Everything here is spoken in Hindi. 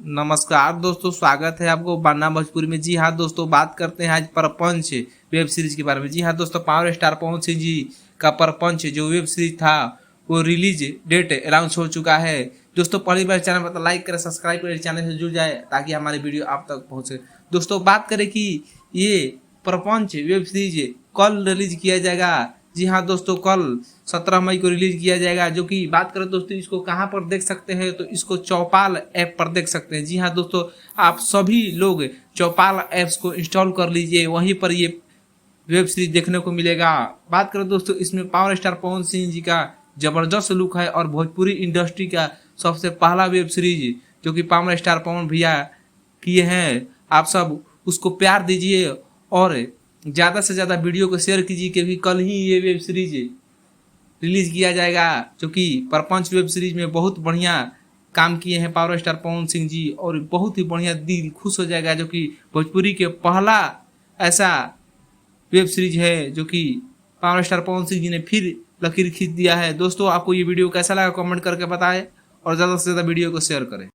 नमस्कार दोस्तों, स्वागत है आपको बान्ना भोजपुरी में। जी हाँ दोस्तों, बात करते हैं आज प्रपंच वेब सीरीज के बारे में। जी हाँ दोस्तों, पावर स्टार पवन सिंह जी का प्रपंच जो वेब सीरीज था वो रिलीज डेट अनाउंस हो चुका है। दोस्तों पहली बार चैनल पर तो लाइक करें, सब्सक्राइब करें, चैनल से जुड़ जाए ताकि हमारी वीडियो आप तक पहुँचे। दोस्तों बात करें कि ये प्रपंच वेब सीरीज कल रिलीज किया जाएगा। जी हाँ दोस्तों, कल 17 मई को रिलीज किया जाएगा। जो कि बात करें दोस्तों, इसको कहाँ पर देख सकते हैं तो इसको चौपाल ऐप पर देख सकते हैं। जी हाँ दोस्तों, आप सभी लोग चौपाल ऐप्स को इंस्टॉल कर लीजिए, वहीं पर ये वेब सीरीज देखने को मिलेगा। बात करें दोस्तों, इसमें पावर स्टार पवन सिंह जी का जबरदस्त लुक है और भोजपुरी इंडस्ट्री का सबसे पहला वेब सीरीज जो कि पावर स्टार पवन भैया किए हैं। आप सब उसको प्यार दीजिए और ज़्यादा से ज़्यादा वीडियो को शेयर कीजिए, क्योंकि कल ही ये वेब सीरीज रिलीज किया जाएगा। जो कि प्रपंच वेब सीरीज में बहुत बढ़िया काम किए हैं पावर स्टार पवन सिंह जी और बहुत ही बढ़िया दिल खुश हो जाएगा। जो कि भोजपुरी के पहला ऐसा वेब सीरीज है जो कि पावर स्टार पवन सिंह जी ने फिर लकीर खींच दिया है। दोस्तों आपको ये वीडियो कैसा लगा कमेंट करके बताएं और ज़्यादा से ज़्यादा वीडियो को शेयर करें।